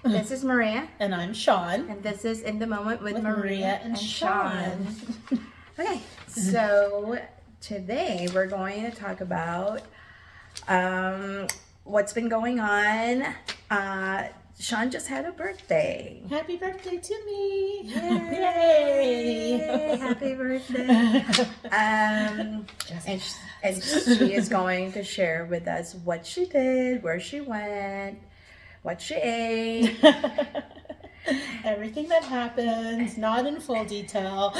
This is Maria. And I'm Shaun. And this is In the Moment with Maria and Shaun. Okay, so today we're going to talk about what's been going on. Shaun just had a birthday. Happy birthday to me. Yay! Happy birthday. And she is going to share with us what she did, where she went, what she ate. Everything that happened, not in full detail.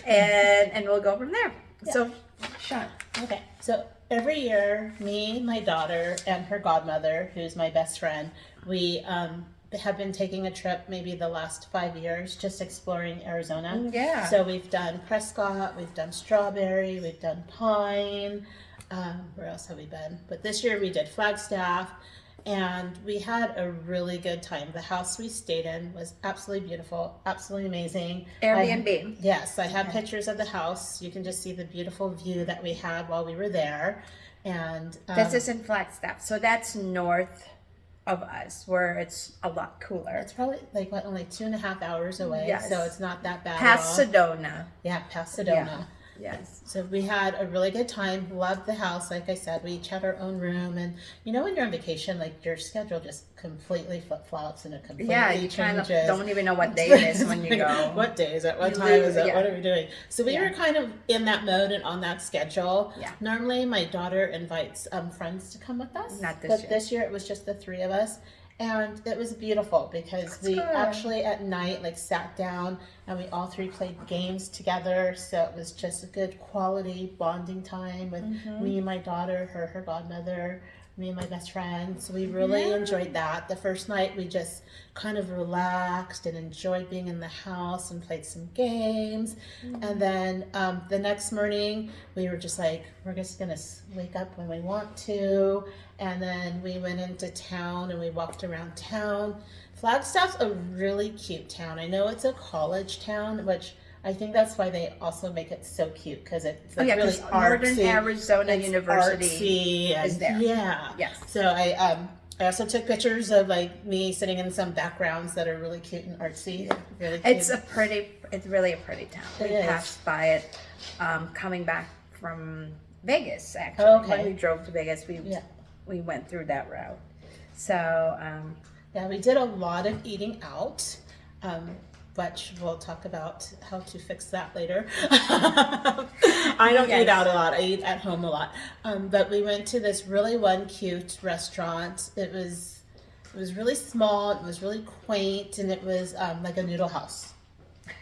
and we'll go from there. Yeah. So, Shaun. Okay, so every year, me, my daughter, and her godmother, who's my best friend, we have been taking a trip maybe the last 5 years, just exploring Arizona. Yeah. So we've done Prescott, we've done Strawberry, we've done Pine. Where else have we been? But this year we did Flagstaff. And we had a really good time. The house we stayed in was absolutely beautiful, absolutely amazing. Airbnb. Yes, I have pictures of the house. You can just see the beautiful view that we had while we were there. And this is in Flagstaff, so that's north of us, where it's a lot cooler. It's probably like only 2.5 hours away. Yes. So it's not that bad. Past Sedona. Yeah, past Sedona. Yeah. Yes. So we had a really good time. Loved the house. Like I said, we each had our own room. And you know, when you're on vacation, like your schedule just completely flip flops and it completely changes. Kind of don't even know what day it is when you go. What day is it? What time is it? What are we doing? So we were kind of in that mode and on that schedule. Yeah. Normally, my daughter invites friends to come with us. Not this year. But this year it was just the three of us. And it was beautiful because we actually at night sat down and we all three played games together. So it was just a good quality bonding time with me and my daughter, her godmother, me and my best friend. So we really enjoyed that. The first night we just kind of relaxed and enjoyed being in the house and played some games. And then the next morning we were just like, we're just gonna wake up when we want to. And then we went into town and we walked around town. Flagstaff's a really cute town. I know it's a college town, which I think that's why they also make it so cute, because it's really artsy. Northern Arizona University is there. Yeah. Yes. So I also took pictures of me sitting in some backgrounds that are really cute and artsy. Really cute. It's really a pretty town. We passed by it coming back from Vegas, actually. Okay. When we drove to Vegas, we went through that route. So we did a lot of eating out. But we'll talk about how to fix that later. I don't eat out a lot. I eat at home a lot. But we went to this really cute restaurant. It was really small. It was really quaint, and it was like a noodle house.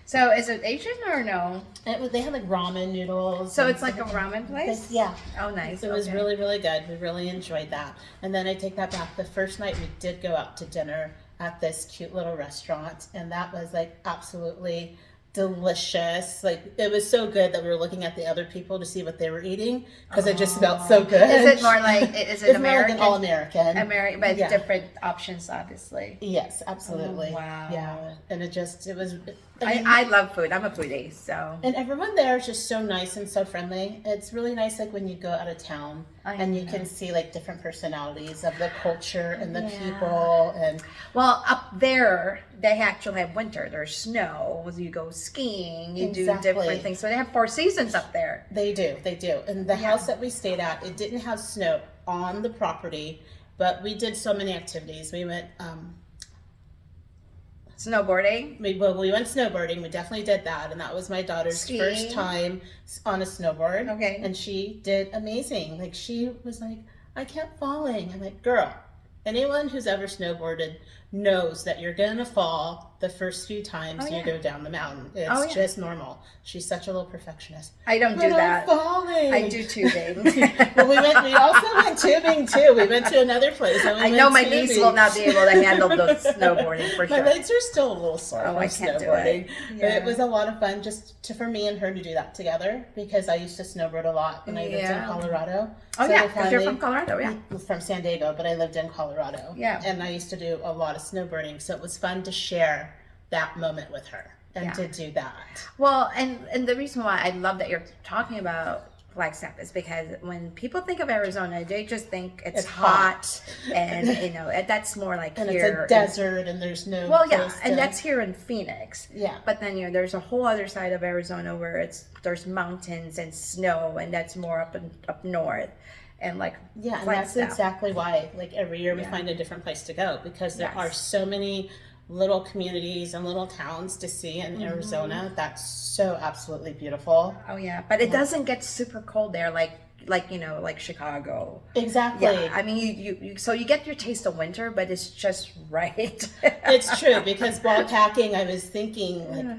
So is it Asian or no? They had ramen noodles. So it's like a ramen place? Yeah. Oh, nice. It was really, really good. We really enjoyed that. And then I take that back. The first night we did go out to dinner at this cute little restaurant, and that was absolutely delicious. It was so good that we were looking at the other people to see what they were eating, because it just smelled so good. Is it more is it it's American? More like an all-American. American, but different options, obviously. Yes, absolutely. Oh, wow. Yeah, and it was. I love food. I'm a foodie, so. And everyone there is just so nice and so friendly. It's really nice, when you go out of town and you can see different personalities of the culture and the people. And well, up there they actually have winter. There's snow. You go skiing. You do different things. So they have 4 seasons up there. They do. And the house that we stayed at, it didn't have snow on the property, but we did so many activities. We went. Snowboarding? We went snowboarding. We definitely did that. And that was my daughter's first time on a snowboard. Okay. And she did amazing. She was like, I kept falling. I'm like, girl, anyone who's ever snowboarded knows that you're going to fall the first few times you go down the mountain. It's just normal. She's such a little perfectionist. I don't do that. I'm falling. I do tubing. Well, we also went tubing too. We went to another place. I know my knees will not be able to handle the snowboarding for sure. My legs are still a little sore from I can't snowboarding. do it. But it was a lot of fun for me and her to do that together, because I used to snowboard a lot when I lived in Colorado. Oh, so because you're from Colorado, From San Diego, but I lived in Colorado. Yeah. And I used to do a lot of snowboarding, so it was fun to share that moment with her and to do that. Well, and the reason why I love that you're talking about Flagstaff is because when people think of Arizona, they just think it's hot. and that's more like and here. it's a desert, and there's no. Well, yeah, place and to- that's here in Phoenix. Yeah. But then there's a whole other side of Arizona where there's mountains and snow, and that's more up north, and like Yeah, and that's Flagstaff. exactly why, like, every year we find a different place to go, because there are so many little communities and little towns to see in Arizona. That's so absolutely beautiful. Oh yeah, but it doesn't get super cold there, like Chicago. Exactly. Yeah, I mean you so you get your taste of winter, but it's just right. It's true, because while packing, I was thinking, like,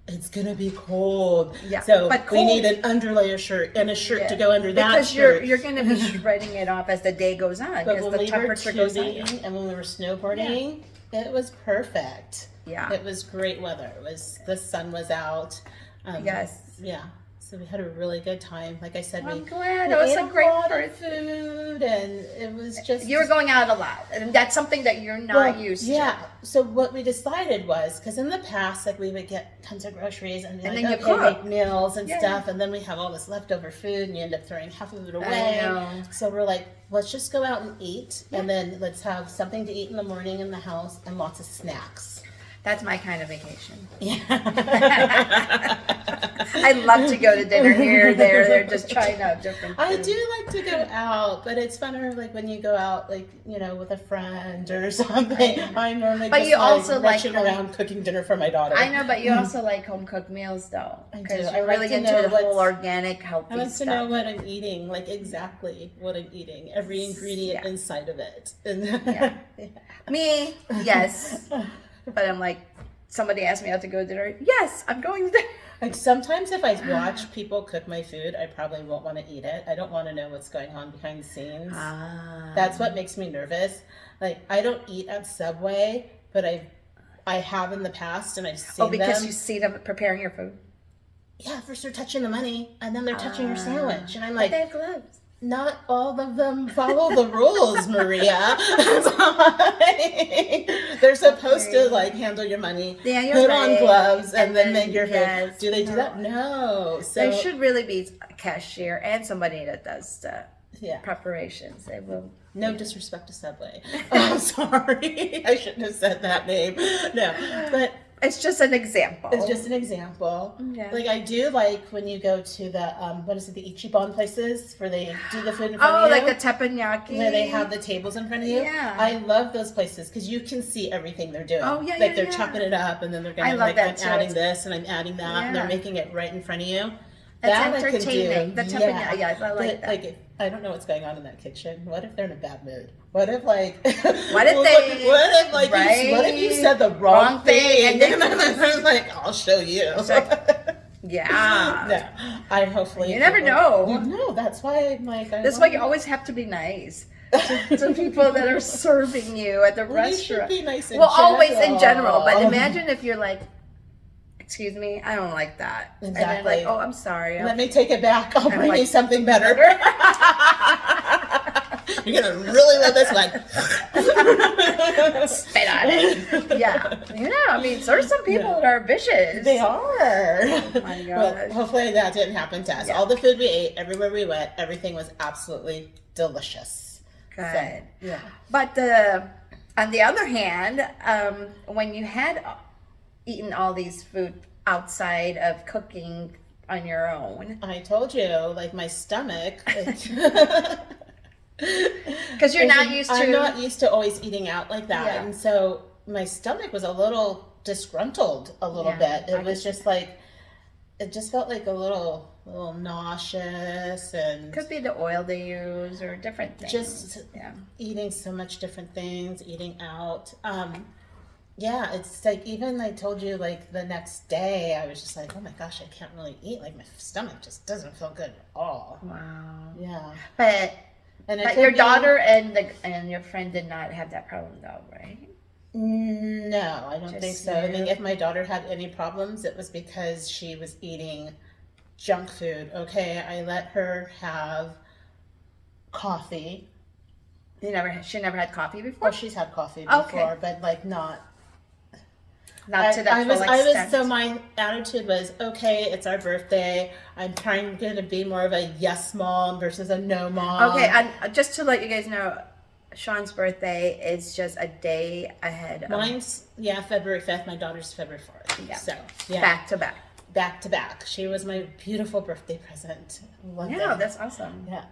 it's gonna be cold. Yeah, So but we cold- need an underlayer shirt and a shirt to go under that because shirt. you're going to be shredding it off as the day goes on But because when the we were temperature goes on. tubing and when we were snowboarding, it was perfect. Yeah. It was great weather. The sun was out. Yes. Yeah. So we had a really good time. Like I said, I'm we glad. we It was ate a great lot of first. food, and it was just You were going out a lot, and that's something that you're not used yeah. to. So what we decided was, because in the past, like, we would get tons of groceries and, And like, then you okay, cook. make meals and Yeah. stuff, and then we have all this leftover food, and you end up throwing half of it away. know. So we're like, let's just go out and eat, and then let's have something to eat in the morning in the house and lots of snacks. That's my kind of vacation. Yeah. I love to go to dinner here, there. They're just trying out different I food. do like to go out, but it's funner, like, when you go out, like, with a friend or something. I normally But just you also like rushing around cooking dinner for my daughter. I know, but you also like home cooked meals, though, I do. because I you're like really to into know the whole what's- organic, healthy I like to stuff. know what I'm eating, like exactly what I'm eating, every ingredient Yeah. inside of it. And Yeah. Me, yes, but I'm like, somebody asked me out to go to dinner. Yes, I'm going to dinner. Like, sometimes if I watch people cook my food, I probably won't want to eat it. I don't want to know what's going on behind the scenes. That's what makes me nervous. Like, I don't eat at Subway, but I have in the past, and I've seen because them. you see them preparing your food. Yeah, first they're touching the money, and then they're touching your sandwich, and I'm like, They have gloves. not all of them follow the rules, Maria. They're supposed to, like, handle your money, Yeah, you're put on right. gloves, and then then, make your food. yes, Do they do no. that? No. So There should really be a cashier and somebody that does the yeah. preparations. They will. No disrespect to Subway. I'm sorry. I shouldn't have said that name. No, but It's just an example. it's just an example. Yeah. Like, I do like when you go to the what is it, the Ichiban places where they do the food in front of Oh, you. like the teppanyaki. Where they have the tables in front of you. Yeah. I love those places because you can see everything they're doing. Oh, yeah, Like, yeah, they're yeah. chopping it up, and then they're I going love like, that I'm too. adding this and I'm adding that, and they're Yeah. making it right in front of you. It's That I can do. entertaining. The teppanyaki, yes, I like But, that. like, if, I don't know what's going on in that kitchen. What if they're in a bad mood? What if, like, What if they- what if, like, what if you said the wrong thing? thing, and And then I'm like, I'll show you. Yeah. No, I hopefully. You never know. No, that's why I'm like. That's why you always have to be nice to people that are serving you at the Well, you should restaurant. be nice in Always in general. But general. imagine if you're like, excuse me, I don't like that. And then Exactly. like, oh, I'm sorry. Let me take it back. I'll bring like- you something better. You're gonna really love this one. Spit on it. Yeah. You know, I mean, there's some people that are vicious. They are. Oh my Well, gosh. hopefully that didn't happen to us. Yeah. All the food we ate, everywhere we went, everything was absolutely delicious. Good. So, yeah. But on the other hand, when you had eaten all these food outside of cooking on your own, I told you, like, my stomach. because you're not used to. I'm not used to always eating out like that, Yeah. and so my stomach was a little disgruntled a little Yeah, bit. I It was just like, it just felt like a little nauseous, and Could be the oil they use or different things. just yeah. eating so much different things, eating out. Yeah, it's like, even I told you, like, the next day I was just like, oh my gosh, I can't really eat. Like, my stomach just doesn't feel good at all. Wow. Yeah. But And it but could your be- daughter and your friend did not have that problem though, right? No, I don't think Just so. I think you? if my daughter had any problems, it was because she was eating junk food. Okay, I let her have coffee. She never had coffee before. Well, she's had coffee before, Okay. but, like, not. Not to that full extent. So my attitude was, okay, it's our birthday. I'm trying to be more of a yes mom versus a no mom. Okay, and just to let you guys know, Shaun's birthday is just a day ahead. Mine's, February 5th. My daughter's February 4th. Yeah. So, back to back. Back to back. She was my beautiful birthday present. Yeah, that's awesome. Yeah.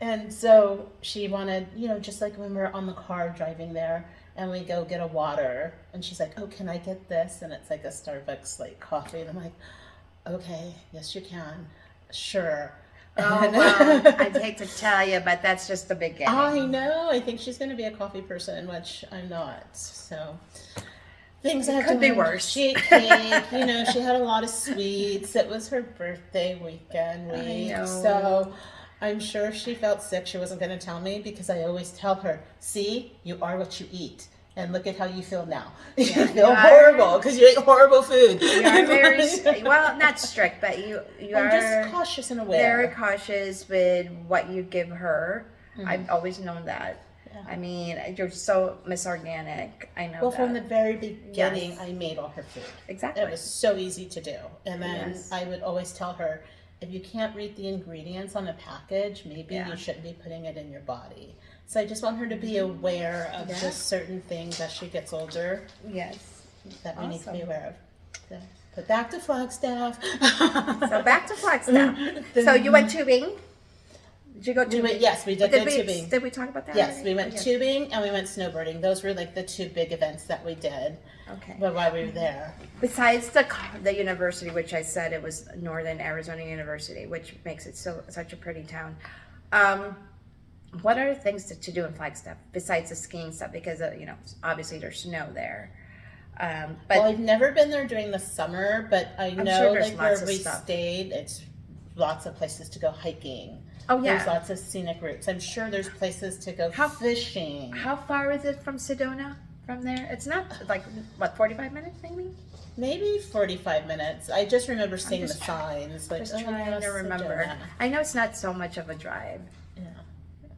And so she wanted, just like when we're on the car driving there and we go get a water and she's like, oh, can I get this? And it's like a Starbucks like coffee. And I'm like, okay, yes, you can. Sure. Oh, well, I'd hate to tell you, but that's just the beginning. I know. I think she's going to be a coffee person, which I'm not. So things it could be worse. She ate cake. She had a lot of sweets. It was her birthday week. So I'm sure if she felt sick, she wasn't going to tell me because I always tell her, see, you are what you eat. And look at how you feel now. You feel horrible because you ate horrible food. You are very, well, not strict, but you I'm are just cautious and aware. Very cautious with what you give her. Mm-hmm. I've always known that. Yeah. I mean, you're so Miss Organic. I know Well, that. from the very beginning, Yes. I made all her food. Exactly. It was so easy to do. And then I would always tell her, if you can't read the ingredients on a package, maybe you shouldn't be putting it in your body. So I just want her to be aware of just certain things as she gets older. Yes. That we need to be aware of. So, but back to Flagstaff. So back to Flagstaff. So you went tubing. Did you go tubing? Yes, we did go tubing. Did we talk about that? Yes, already? we went tubing and we went snowboarding. Those were like the two big events that we did. Okay. But while we were there. Besides the university, which I said it was Northern Arizona University, which makes it such a pretty town. What are things to do in Flagstaff besides the skiing stuff? Because obviously there's snow there. But well, I've never been there during the summer, but I'm know sure there's like where lots of we stuff. Stayed, it's lots of places to go hiking. Oh yeah, there's lots of scenic routes. I'm sure there's places to go fishing. How far is it from Sedona? From there, it's not like 45 minutes maybe. Maybe 45 minutes. I just remember seeing the signs. Like, just trying to remember. Sedona. I know it's not so much of a drive.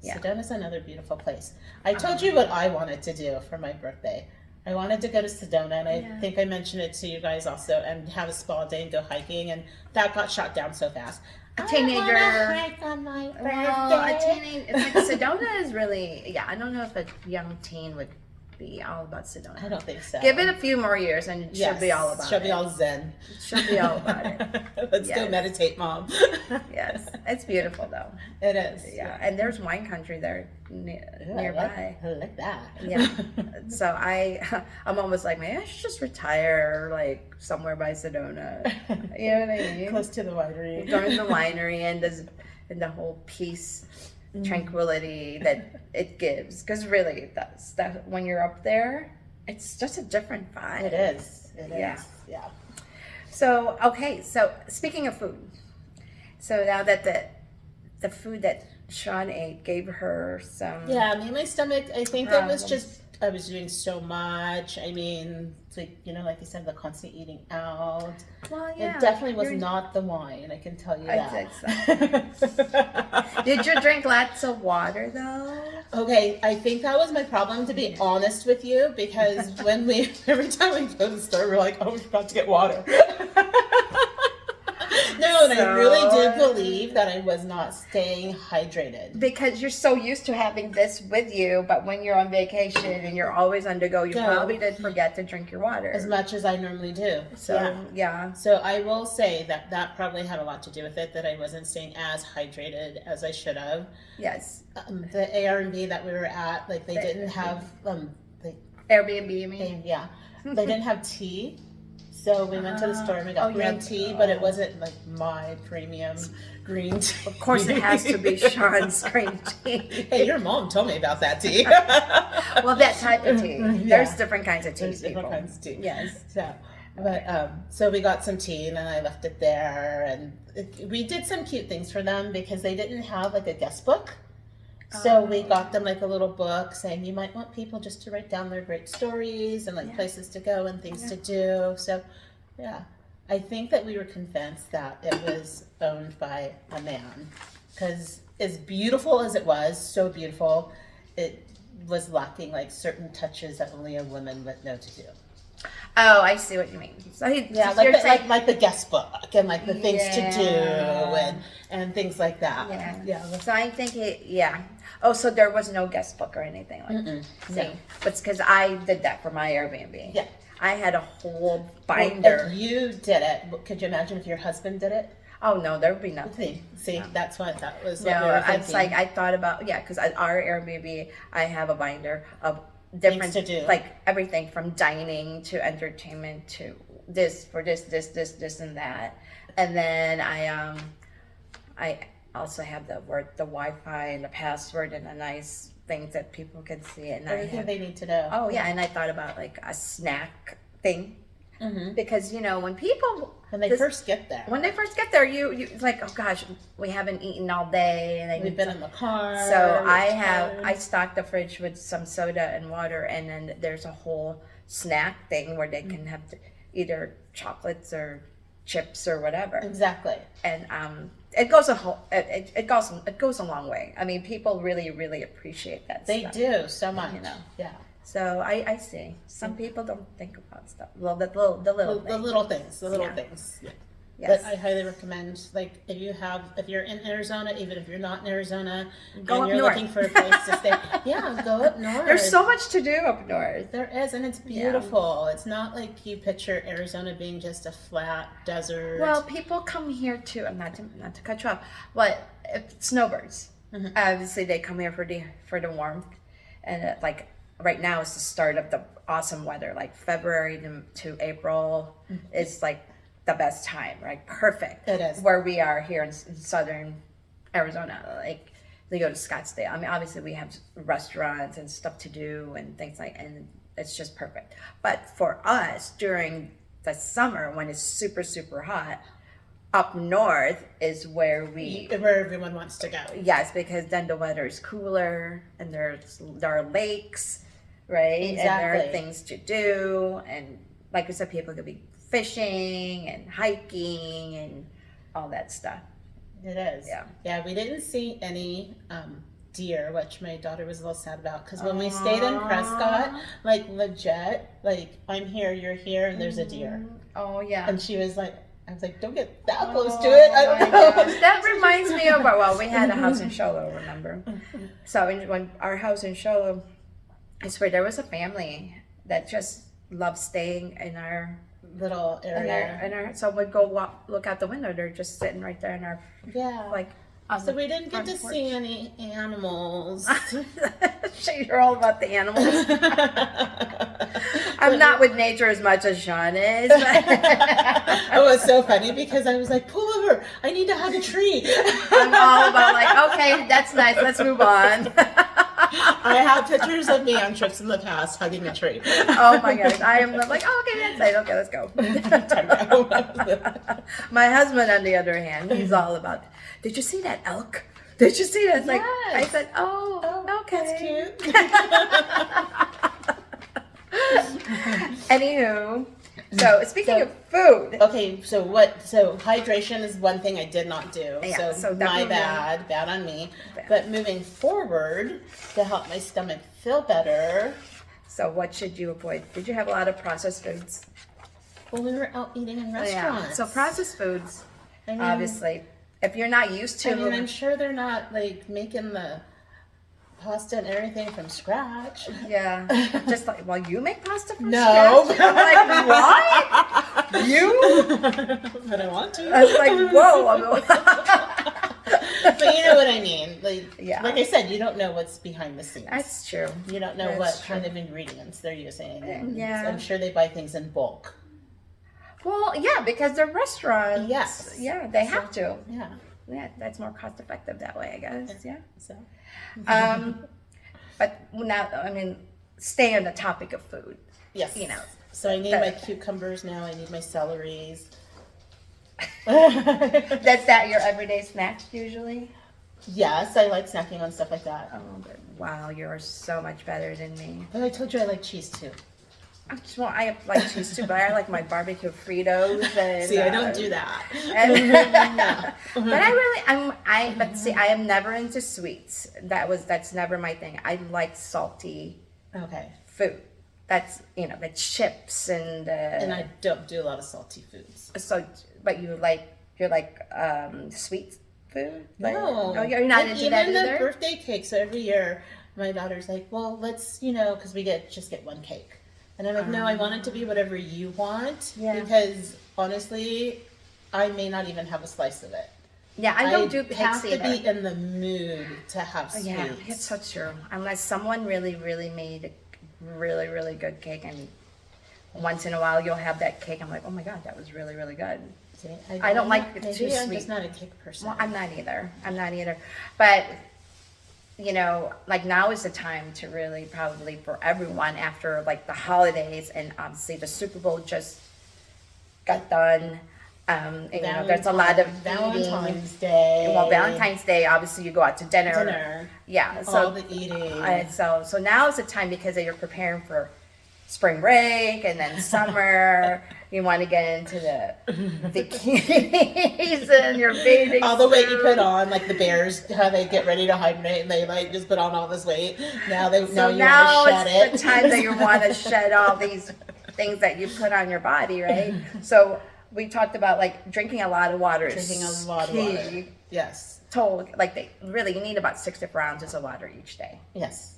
Yeah. Sedona's another beautiful place. I told you what I wanted to do for my birthday. I wanted to go to Sedona, and I think I mentioned it to you guys also, and have a spa day and go hiking, and that got shot down so fast. A teenager. Hike on my birthday. Well, a teenager. It's like Sedona is really. Yeah, I don't know if a young teen would be all about Sedona. I don't think so. Give it a few more years, and she'll be all about it. She'll be all zen. She'll be all about it. Let's go meditate, Mom. Yes, it's beautiful though. It is. Yeah, and there's wine country there nearby. I like that. Yeah. So I'm almost like, man, I should just retire like somewhere by Sedona. You know what I mean? Close to the winery. Go to the winery and the whole peace, tranquility that it gives. Because really, that's that when you're up there, it's just a different vibe. It is. It is. Yeah. So okay, so speaking of food, so now that the food that Shaun ate gave her some my stomach, I think it was just I was doing so much. I mean, like like you said, the constant eating out. Well, yeah, it definitely was not the wine. I can tell you that. So. Did you drink lots of water though? Okay, I think that was my problem, to be honest with you, because every time we go to the store, we're like, oh, we forgot to get water. No, and I really did believe that I was not staying hydrated. Because you're so used to having this with you, but when you're on vacation and you're always on the go, you probably did forget to drink your water. As much as I normally do. So, yeah. So I will say that probably had a lot to do with it, that I wasn't staying as hydrated as I should have. Yes. The Airbnb that we were at, like, they didn't have... Airbnb, you mean? Yeah. They didn't have tea. So we went to the store and we got green tea, but it wasn't like my premium green tea. Of course it has to be Shaun's green tea. Hey, your mom told me about that tea. Well, that type of tea. There's different kinds of tea. There's different kinds of tea. Yes. So we got some tea and then I left it there, and we did some cute things for them because they didn't have like a guest book. So we got them like a little book saying you might want people just to write down their great stories and like places to go and things to do. So I think that we were convinced that it was owned by a man, because as beautiful as it was, so beautiful, it was lacking like certain touches that only a woman would know to do. Oh, I see what you mean. So Yeah, you're saying, like the guest book and like the things to do Yeah. and things like that. yeah. So I think yeah. Oh, so there was no guest book or anything like that. See, No. but it's because I did that for my Airbnb. Yeah. I had a whole Well, binder. if you did it, could you imagine if your husband did it? Oh no, there would be nothing. See, that's what that was. No, What we were thinking. it's like I thought about because our Airbnb, I have a binder of different Things to do. like everything from dining to entertainment to this for this and that, and then I also have the Wi-Fi and the password and a nice things that people can see it. And Everything they need to know. oh yeah, and I thought about like a snack thing Mm-hmm. because when people When they first get there. when they first get there, you it's like, oh gosh, we haven't eaten all day, and they We've been in the car. so we're I tired. stocked the fridge with some soda and water, and then there's a whole snack thing where they can have either chocolates or chips or whatever, Exactly. and it goes it goes a long way. I mean, people really appreciate that. They stuff. do so much. Yeah. So I see some people don't think about stuff. Well, the little The things. little things. The little Yeah. things. Yeah. Yes. But I highly recommend, like, if you're in Arizona, even if you're not in Arizona, Go and up you're north. looking for a place to stay, yeah, go up north. There's so much to do up north. There is, and it's beautiful. It's not like you picture Arizona being just a flat desert. Well, people come here too. I'm not to cut you off, but snowbirds. Obviously, they come here for the warmth, and like right now is the start of the awesome weather. Like February to April is like the best time, right? Perfect. It is. Where we are here in southern Arizona, like they go to Scottsdale. I mean, obviously we have restaurants and stuff to do and things and it's just perfect. But for us during the summer when it's super hot, up north is where where everyone wants to go. yes, because then the weather is cooler and there are lakes, right? And there are Exactly. things to do, and like I said, people could be fishing and hiking and all that stuff. It is. Yeah. Yeah, we didn't see any deer, which my daughter was a little sad about, because when we stayed in Prescott, like legit, like I'm here, you're here, and there's a deer. Oh yeah. And she was like, I was like, don't get that close to it. I don't my know. gosh. That reminds me of we had a house in Shaun, remember? So when our house in Shaun, it's where there was a family that just loved staying in our Little area. so we'd go look out the window. They're just sitting right there in our Yeah. like. On So the we didn't get front to porch. see any animals. You're all about the animals. I'm not with nature as much as Shaun is. It was so funny because I was like, pull over, I need to hug a tree. I'm all about like, okay, that's nice. Let's move on. I have pictures of me on trips in the past hugging a tree. Oh my gosh, I am like, oh, okay, that's nice. Okay, let's go. My husband, on the other hand, he's all about, did you see that elk? Did you see that? It's like, Yes. I said, oh, okay. That's cute. Anywho, so speaking of food, Okay, so hydration is one thing I did not do. Yeah, so my definitely- bad on me. Bad. But moving forward, to help my stomach feel better, so what should you avoid? Did you have a lot of processed foods? well, we were out eating in restaurants. So processed foods, I mean, obviously, if you're not used to, I mean, I'm sure they're not like making the pasta and everything from scratch. yeah, just like, well, you make pasta from No. scratch? I'm like, what? You? But I want to. I was like, whoa. But you know what I mean. Like, Yeah. like I said, you don't know what's behind the scenes. That's true. You don't know That's what true. kind of ingredients they're using. And Yeah. I'm sure they buy things in bulk. Well, yeah, because they're restaurants. Yes. Yeah, they have to. Yeah. Yeah, that's more cost effective that way, I guess. Yeah. So. But now, I mean, stay on the topic of food. Yes. You know. So I need my cucumbers now. I need my celeries. That's your everyday snack usually? Yes, I like snacking on stuff like that. Oh, but wow, you're so much better than me. But I told you I like cheese too. I like cheese too, but I like my barbecue Fritos. And, See, I don't do that. But but see, I am never into sweets. That's never my thing. I like salty Okay. food. that's, the chips and I don't do a lot of salty foods. so, but you're like sweet food? No. Oh, you're not Like, into that even the either? birthday cakes every year, my daughter's like, well, let's, because we just get one cake. And I'm like, no, I want it to be whatever you want. Yeah. Because honestly, I may not even have a slice of it. Yeah, I don't do have cakes to either. be in the mood to have sweets. Yeah, it's so true. Unless someone really, really made a really, really good cake, and once in a while you'll have that cake. I'm like, oh my god, that was really, really good. See, I don't like it maybe too I'm sweet. just not a cake person. Well, I'm not either. But like now is the time to really probably for everyone after like the holidays, and obviously the Super Bowl just got done. And, there's a lot of Valentine's eating. Day. Well, Valentine's Day, obviously you go out to dinner. Yeah. So all the eating. so now is the time because you're preparing for spring break and then summer. You want to get into the bikinis and your bathing all the weight you suit. put on, like the bears, how they get ready to hibernate and they like just put on all this weight. Now you Now want to shed it's it. the time that you want to shed all these things that you put on your body, right? So we talked about like drinking a lot of water. Drinking is a lot of key. water. Yes. You need about 6 different ounces of water each day, Yes.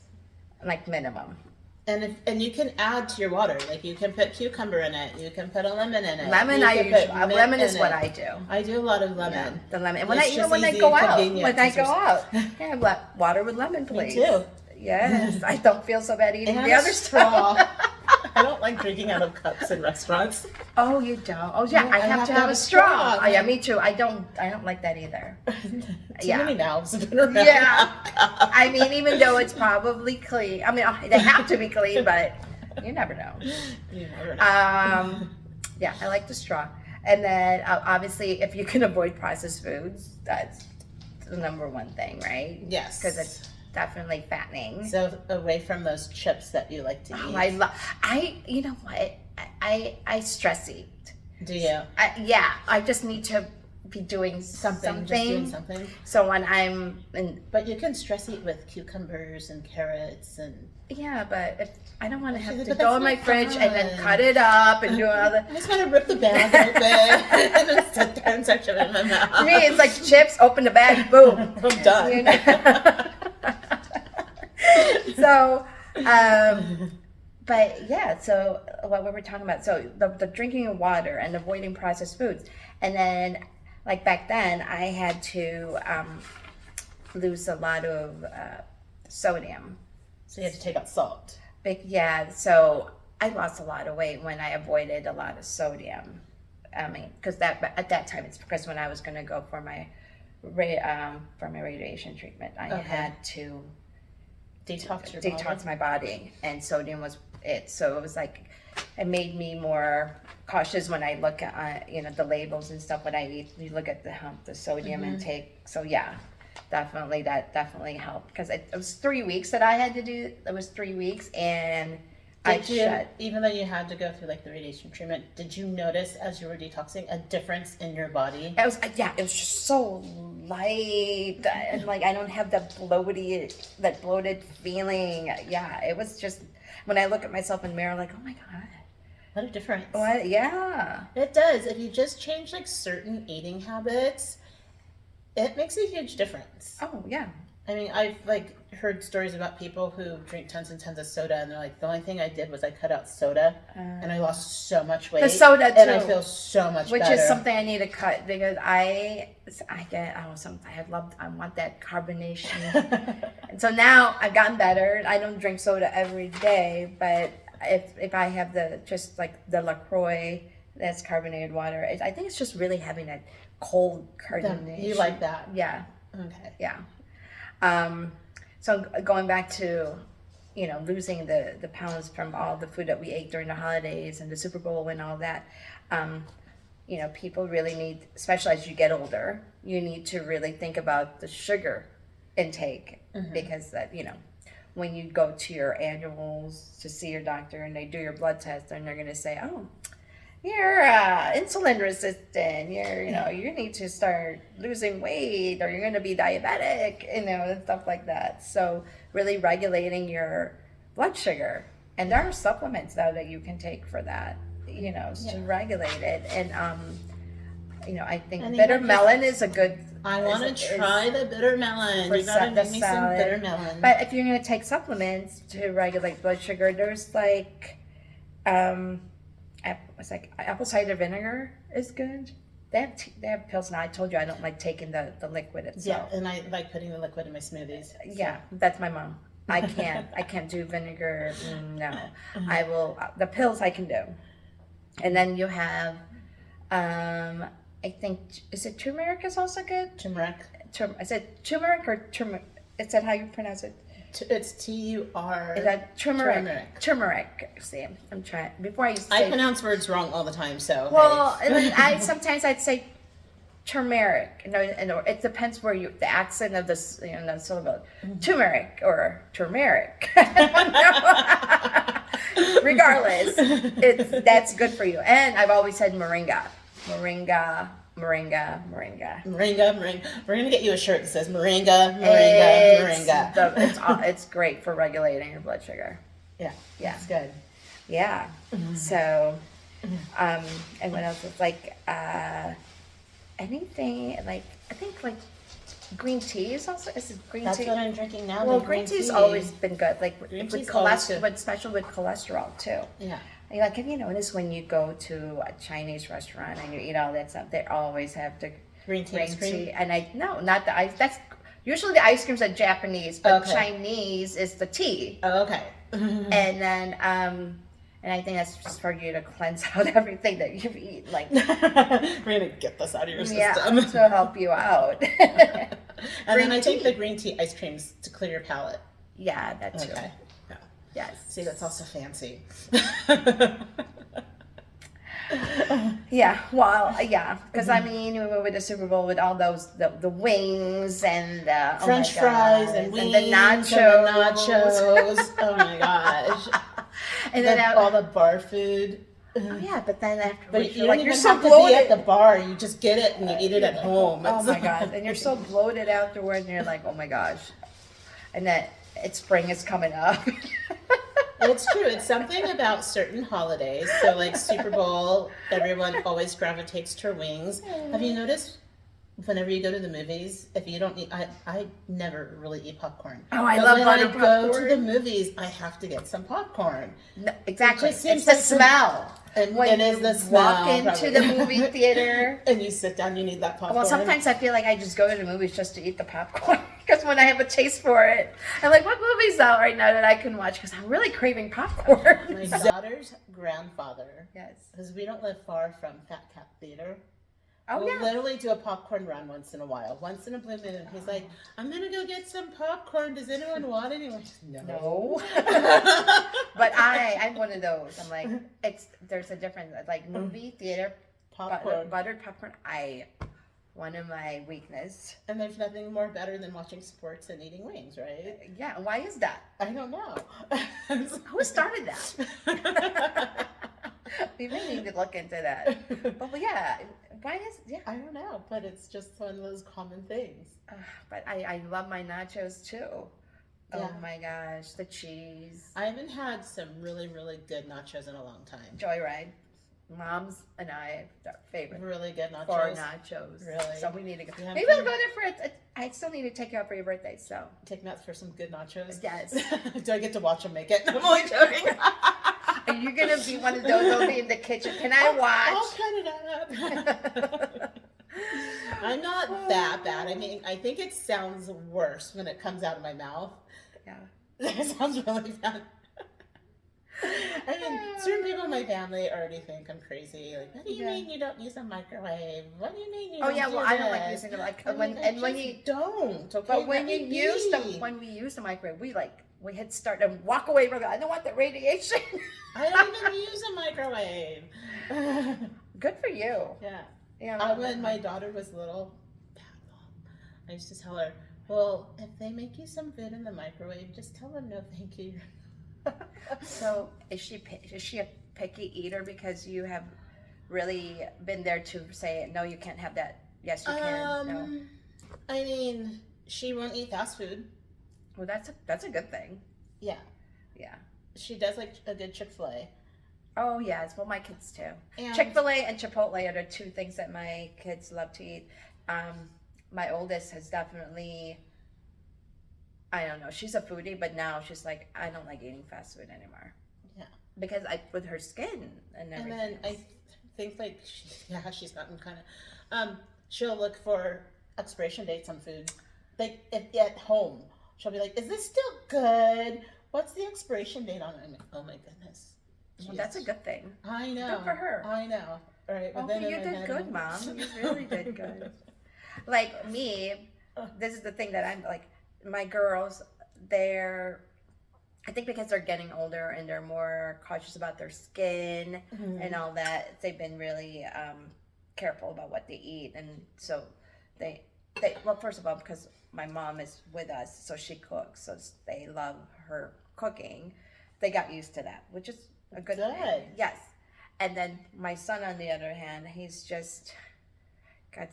like minimum. And you can add to your water. Like you can put cucumber in it. You can put a lemon in it. Lemon, lemon is what I do. I do a lot of lemon. Yeah, the lemon. And It's when I easy go and out, convenient yeah, water with lemon, please. Me too. Yes, I don't feel so bad eating And the a other straw. stuff. I don't like drinking out of cups in restaurants. Oh, you don't? Oh, yeah, No, I have to have a straw. Oh, yeah, me too. I don't like that either. Too Yeah. many mouths have been around. Yeah. I mean, even though it's probably clean. I mean, they have to be clean, but you never know. You never know. Yeah, I like the straw. And then obviously, if you can avoid processed foods, that's the number one thing, right? Yes. Because it's definitely fattening. So away from those chips that you like to eat. You know what? I stress eat. Do you? I just need to be doing something. Just doing something. So when I'm in, But you can stress eat with cucumbers and carrots and. yeah, but if I don't want to have to But go that's in my not fridge and then fun. cut it up and do all the. I just want to rip the bag open and then sit there and start shoving it in my mouth. For me, it's like chips. Open the bag, boom. I'm done. You know? So, but yeah, so what we were talking about, so the drinking of water and avoiding processed foods. And then, like back then, I had to lose a lot of sodium. So you have to take out salt. So I lost a lot of weight when I avoided a lot of sodium. I mean, because at that time, it's because when I was going to go for my radiation treatment, I had to detox my body, and sodium was it. So it was like it made me more cautious when I look at the labels and stuff when I eat. You look at the sodium intake. So yeah, that definitely helped because it was 3 weeks that I had to do. It was 3 weeks, and even though you had to go through like the radiation treatment, did you notice as you were detoxing a difference in your body? It was just so light, and like I don't have that bloated feeling. Yeah, it was just when I look at myself in the mirror, like, oh my god, What a difference. what? Yeah, It does. If you just change like certain eating habits, it makes a huge difference. oh yeah. I mean, I've like heard stories about people who drink tons and tons of soda, and they're like, the only thing I did was I cut out soda, and I lost so much weight. The soda too, and I feel so much which better. is something I need to cut because I want that carbonation, and so now I've gotten better. I don't drink soda every day, but if I have the LaCroix, that's carbonated water. I think it's just really having that cold carbonation. You like that? Yeah. Okay. Yeah. So going back to, losing the pounds from all the food that we ate during the holidays and the Super Bowl and all that, people really need, especially as you get older, you need to really think about the sugar intake because that, when you go to your annuals to see your doctor and they do your blood test and they're going to say, oh, you're insulin resistant, you need to start losing weight or you're going to be diabetic, and stuff like that. So really regulating your blood sugar And there are supplements though that you can take for that, to regulate it. And I think And bitter even melon is a good. I want to try the bitter melon. For You gotta the make me some salad. bitter melon. But if you're gonna take supplements to regulate blood sugar, there's like, it's like apple cider vinegar is good. They have pills now. I told you I don't like taking the liquid itself. Yeah, and I like putting the liquid in my smoothies. Yeah, that's my mom. I can't do vinegar. No, I will. The pills I can do, and then you have, I think, is it turmeric is also good? Turmeric. Is it turmeric or turmeric? Is that how you pronounce it? It's T-U-R. Is that turmeric? Turmeric. See, I'm trying. Before I used to say. I pronounce words wrong all the time, so. Well, hey. sometimes I'd say turmeric. It depends where the accent of the syllable. Turmeric or turmeric. Regardless, that's good for you. And I've always said moringa. Moringa. Moringa. We're gonna get you a shirt that says moringa. It's great for regulating your blood sugar. Yeah. It's good. Yeah. So, and what else is like anything like I think like green tea is also green That's tea. what I'm drinking now. Well, green tea's always been good. Like Green with tea's always good. cholesterol, but especially with cholesterol too. Yeah. Like, have you noticed when you go to a Chinese restaurant and you eat all that stuff, they always have the Green tea. Ice cream? And not the ice. That's usually the ice creams are Japanese, but Okay. Chinese is the tea. Oh, okay. And then, and I think that's just for you to cleanse out everything that you've eaten. Like, we're gonna get this out of your system. to help you out. And then I take the green tea ice creams to clear your palate. Yeah, that too. Okay. Yeah. Yes. See, that's also fancy. Yeah, well, yeah, because I mean, with the Super Bowl, with all those the wings and the French fries and wings and the nachos, Oh my gosh! and then all the bar food. Oh yeah, but then afterwards, But you you're don't even you're so have to bloated. be at the bar. You just get it and you eat it at home. Oh my god, and you're so bloated afterwards, and you're like, oh my gosh, and that spring is coming up. It's true. It's something about certain holidays. So like Super Bowl, everyone always gravitates to wings. Have you noticed whenever you go to the movies, if you don't eat, I never really eat popcorn. Oh, I But love when butter I go popcorn. to the movies, I have to get some popcorn. No, exactly, It just it's seems the like smell. And When it is you the smell. walk into probably. the movie theater. And you sit down, you need that popcorn. Well, sometimes I feel like I just go to the movies just to eat the popcorn because when I have a taste for it, I'm like, what movie's out right now that I can watch? Because I'm really craving popcorn. My daughter's grandfather, Yes. because we don't live far from Fat Cat Theater, Oh we'll yeah. literally do a popcorn run once in a while. Once in a blue moon. He's like, I'm going to go get some popcorn. Does anyone want any? No. But I'm one of those. I'm like, there's a difference. Like movie theater Popcorn. buttered popcorn. One of my weakness. And there's nothing more better than watching sports and eating wings, right? Yeah. Why is that? I don't know. Who started that? We may need to look into that. But yeah, why is I don't know, but it's just one of those common things. But I love my nachos too. Yeah. Oh my gosh, the cheese. I haven't had some really, really good nachos in a long time. Joyride. Mom's and I, our favorite. Really good nachos. For nachos. Really? So we need to go. Yeah, Maybe I'll go there for it. I still need to take you out for your birthday, so. Take me out for some good nachos. Yes. Do I get to watch them make it? I'm only joking. Are you going to be one of those that'll be in the kitchen? Can I I'll watch? cut it up. I'm not that bad. I mean, I think it sounds worse when it comes out of my mouth. Yeah. It sounds really bad. I mean, certain people in my family already think I'm crazy. Like, what do you mean you don't use a microwave? What do you mean you don't Yeah, do well, I don't like this? using it. Like, I'm when like, when I you just don't. Okay, but when let you me use be. when we use the microwave, we hit start and walk away from it. I don't want the radiation. I don't even use a microwave. Good for you. Yeah. Yeah. When my daughter was little, I used to tell her, well, if they make you some food in the microwave, just tell them no thank you. So is she a picky eater because you have really been there to say no, you can't have that? Yes, you can. No. I mean, she won't eat fast food. Well, that's a good thing. Yeah. Yeah. she does like a good Chick-fil-A. Oh yes, well my kids too. And Chick-fil-A and Chipotle are the two things that my kids love to eat. My oldest has definitely, I don't know, she's a foodie, but now she's like, I don't like eating fast food anymore. Yeah. Because with her skin and everything. And then I think like she's gotten kind of she'll look for expiration dates on food. Like at home, she'll be like, "Is this still good? What's the expiration date on it?" I'm like, oh my goodness. Well, that's a good thing. I know. Good for her. I know. All right. But Oh, then you in my did head, good, Mom. You really did good. Like me, this is the thing that I'm like, my girls, I think because they're getting older and they're more cautious about their skin and all that, they've been really careful about what they eat. And so well, first of all, because my mom is with us, so she cooks, so they love her cooking. They got used to that, which is a good thing. Yes. And then my son, on the other hand, he's just got,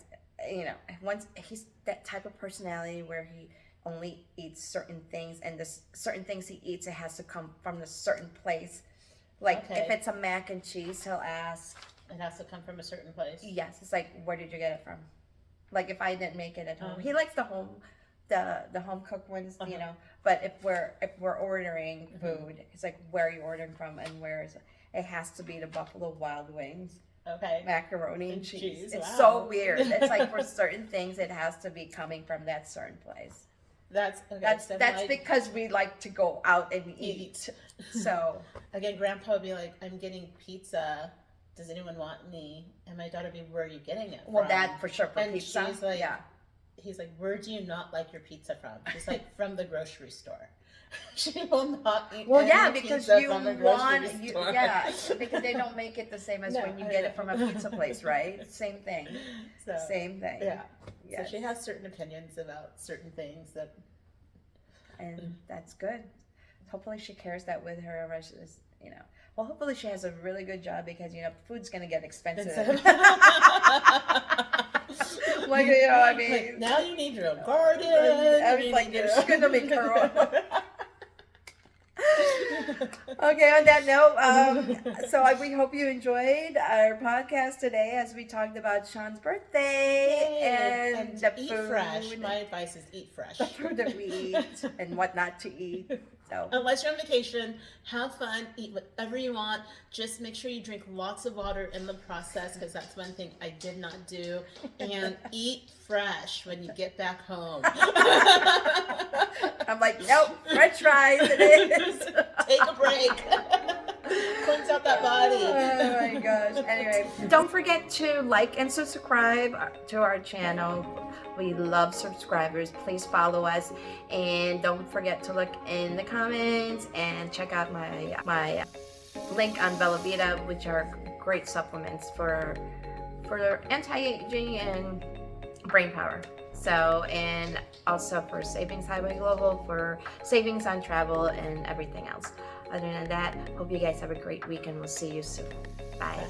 once he's that type of personality where he only eats certain things, and the certain things he eats, it has to come from a certain place. Like if it's a mac and cheese, he'll ask. It has to come from a certain place. Yes, it's like, where did you get it from? Like if I didn't make it at home, he likes the home cooked ones, But if we're ordering food, it's like, where are you ordering from, and where is it? It has to be the Buffalo Wild Wings. Okay. Macaroni and cheese. It's wow. so weird. It's like for certain things, it has to be coming from that certain place. That's because we like to go out and eat. So again, Grandpa would be like, "I'm getting pizza. Does anyone want any?" And my daughter would be, "Where are you getting it from?" Well, that for sure for and pizza. She's like, he's like, "Where do you not like your pizza from?" She's like, "From the grocery store." She will not eat. Well, yeah, because pizza you from the want, store. Because they don't make it the same as when you get it from a pizza place, right? Same thing. Same thing. Yeah. Yes. So she has certain opinions about certain things that. And that's good. Hopefully she carries that with her. Well, hopefully she has a really good job, because food's gonna get expensive. Like, I mean, like, now you need your own garden. I was like, she's gonna make her own. Okay, on that note, so we hope you enjoyed our podcast today as we talked about Shaun's birthday and the eat food. fresh. My advice is eat fresh. The food that we eat and what not to eat. So unless you're on vacation, have fun, eat whatever you want. Just make sure you drink lots of water in the process, because that's one thing I did not do. And eat fresh when you get back home. I'm like, nope, French fries it is. Take a break. Cleans out that body. Oh my gosh. Anyway, don't forget to like and subscribe to our channel. We love subscribers. Please follow us, and don't forget to look in the comments and check out my link on Bella Vita, which are great supplements for anti-aging and brain power. So, and also for Savings Highway Global, for savings on travel and everything else. Other than that, hope you guys have a great week, and we'll see you soon. Bye.